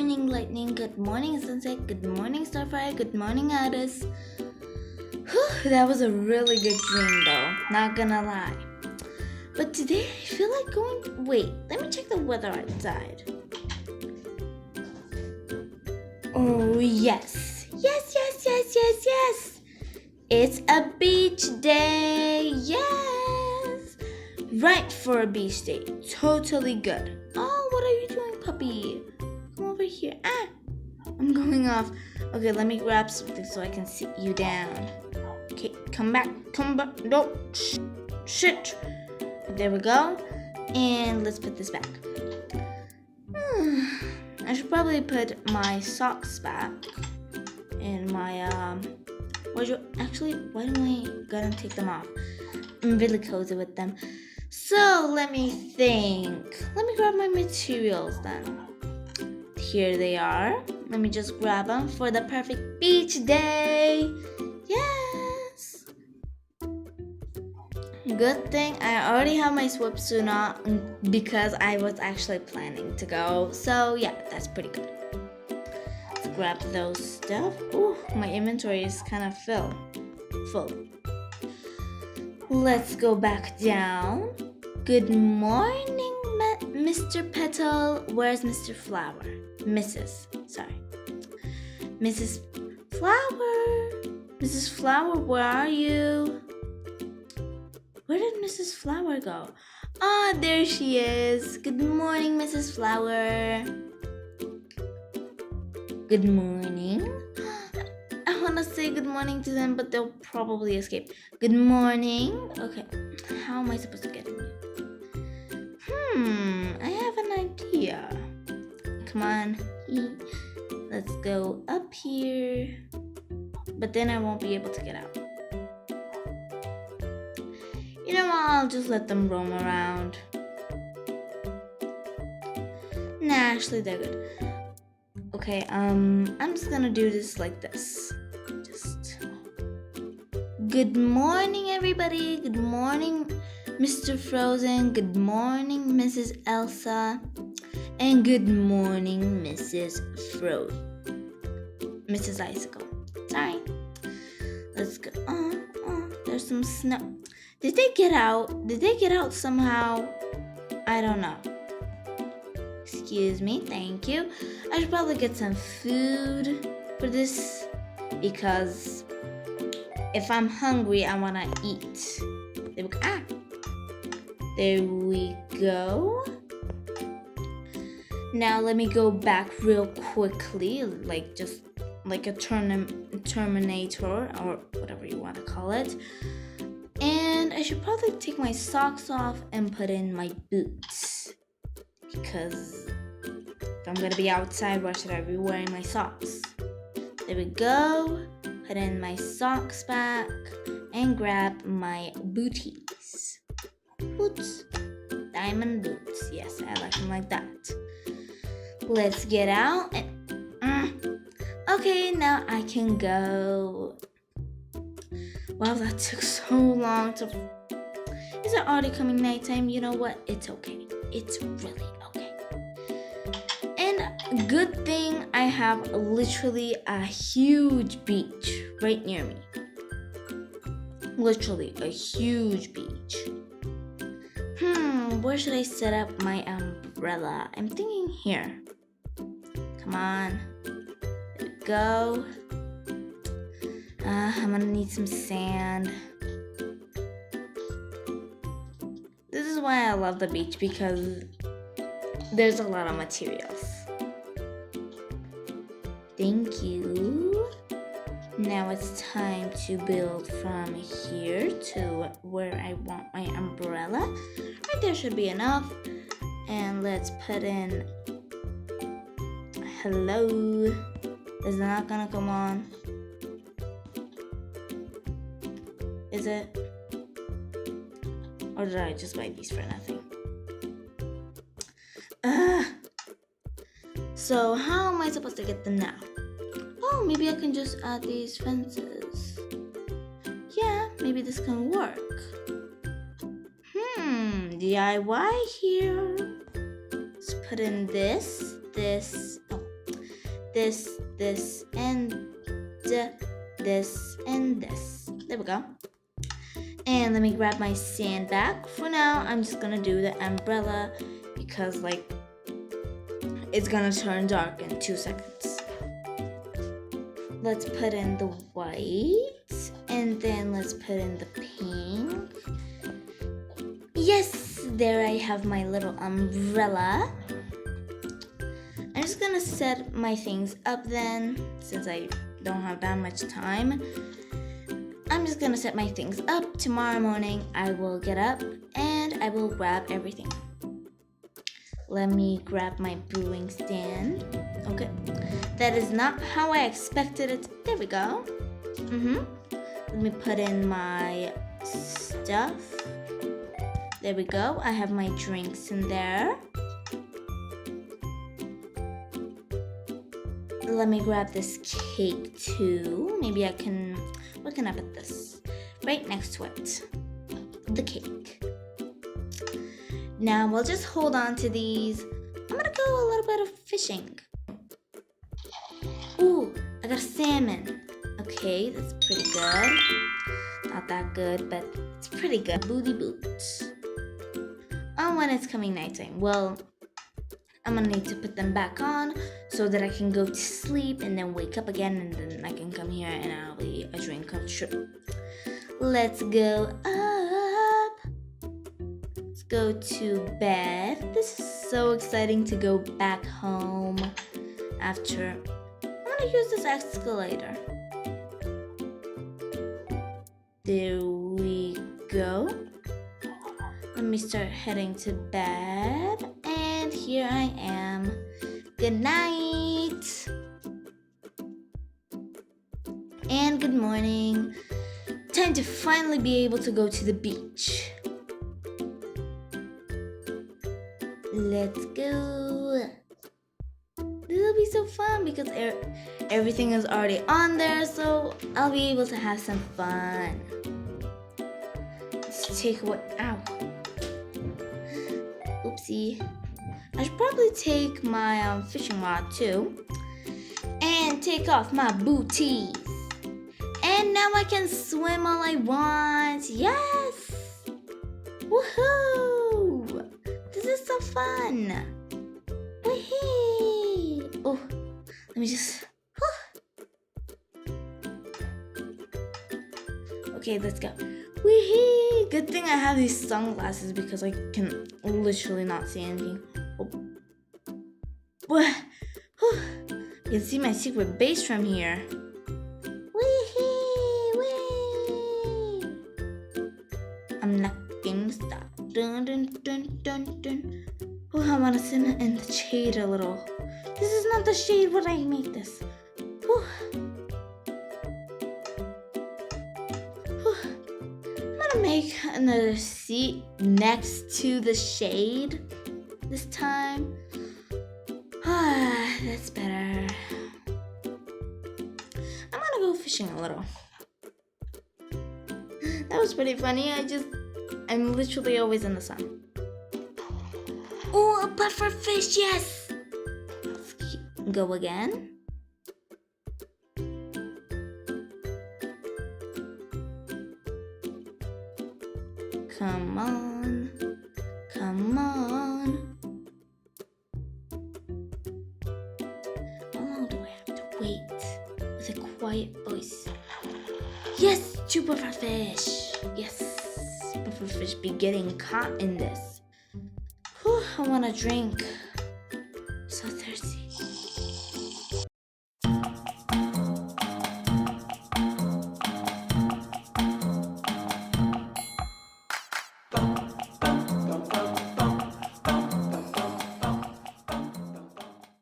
morning, lightning. Good morning, sunset. Good morning, starfire. Good morning, Addis. Whew, that was a really good dream, though. Not gonna lie. But today I feel like going. Wait, let me check the weather outside. Oh, yes. Yes. It's a beach day. Yes. Right for a beach day. Totally good. Oh, what are you doing, puppy? Come over here. Ah, I'm going off. Okay, let me grab something so I can sit you down. Okay, come back. No. Shit. There we go. And let's put this back. I should probably put my socks back in my wardrobe. Actually, why don't I go and take them off? I'm really cozy with them. So let me think. Let me grab my materials then. Here they are. Let me just grab them for the perfect beach day. Yes. Good thing I already have my swimsuit on because I was actually planning to go. So yeah, that's pretty good. Let's grab those stuff. Ooh, my inventory is kind of full. Let's go back down. Good morning, Mr. Petal. Where's Mr. Flower? Mrs. Flower. Mrs. Flower, where are you? Where did Mrs. Flower go? Ah, there she is. Good morning, Mrs. Flower. Good morning. I want to say good morning to them, but they'll probably escape. Good morning. Okay, how am I supposed to get in? I have an idea. Come on. Let's go up here. But then I won't be able to get out. You know what? I'll just let them roam around. Nah, actually they're good. Okay, I'm just gonna do this like this. Good morning, everybody. Good morning, Mr. Frozen. Good morning, Mrs. Elsa. And good morning, Mrs. Mrs. Icicle. Sorry. Let's go. There's some snow. Did they get out? Did they get out somehow? I don't know. Excuse me, thank you. I should probably get some food for this because if I'm hungry, I want to eat. There we go. Now let me go back real quickly, like a Terminator or whatever you want to call it. And I should probably take my socks off and put in my boots. Because if I'm going to be outside, why should I be wearing my socks? There we go. Put in my socks back and grab my booties. Boots. Diamond boots. Yes, I like them like that. Let's get out. Okay, now I can go. Wow, that took so long to... Is it already coming nighttime? You know what? It's okay. It's really okay. And good thing I have literally a huge beach right near me. Literally a huge beach. Where should I set up my umbrella? I'm thinking here. Come on. There we go. I'm gonna need some sand. This is why I love the beach, because there's a lot of materials. Thank you. Now it's time to build from here to where I want my umbrella. Right there should be enough. And let's put in... Hello. Is it not gonna come on? Is it? Or did I just buy these for nothing? So how am I supposed to get them now? Oh, maybe I can just add these fences. Yeah, maybe this can work. DIY here. Let's put in this. Oh, this, and this, and this. There we go. And let me grab my sandbag. For now, I'm just gonna do the umbrella because like it's gonna turn dark in 2 seconds. Let's put in the white, and then let's put in the pink. Yes, there I have my little umbrella. I'm just gonna set my things up then, since I don't have that much time. I'm just gonna set my things up. Tomorrow morning I will get up and I will grab everything. Let me grab my brewing stand. Okay, that is not how I expected it. There we go. Let me put in my stuff. There we go. I have my drinks in there. Let me grab this cake too. Maybe where can I put this? Right next to it. The cake. Now we'll just hold on to these. I'm gonna go a little bit of fishing. Ooh, I got a salmon. Okay, that's pretty good. Not that good, but it's pretty good. Booty boots. Oh, when it's coming nighttime. Well, I'm gonna need to put them back on so that I can go to sleep and then wake up again, and then I can come here and I'll be a dream come true. Let's go up. Let's go to bed. This is so exciting to go back home after. I'm gonna use this escalator. There we go. Let me start heading to bed. And here I am. Good night. And good morning. Time to finally be able to go to the beach. Let's go. This will be so fun because everything is already on there, so I'll be able to have some fun. Let's take what? Ow. Oopsie. I should probably take my fishing rod too. And take off my booties. And now I can swim all I want. Yes! Woohoo! This is so fun. Wee-hee! Oh, let me just... Okay, let's go. Wee-hee! Good thing I have these sunglasses because I can literally not see anything. Oh. You can see my secret base from here. Wee-hee! Wee! I'm not gonna stop. Dun, dun, dun, dun, dun. Oh, I want to sit in the shade a little. This is not the shade where I make this. Whew. I'm gonna make another seat next to the shade this time. That's better. I'm gonna go fishing a little. That was pretty funny. I'm literally always in the sun. Oh, a buffer fish, yes! Let's go again. Come on. Come on. How long do I have to wait? With a quiet voice. Yes, 2 buffer fish. Yes, buffer fish be getting caught in this. Whew, I want a drink.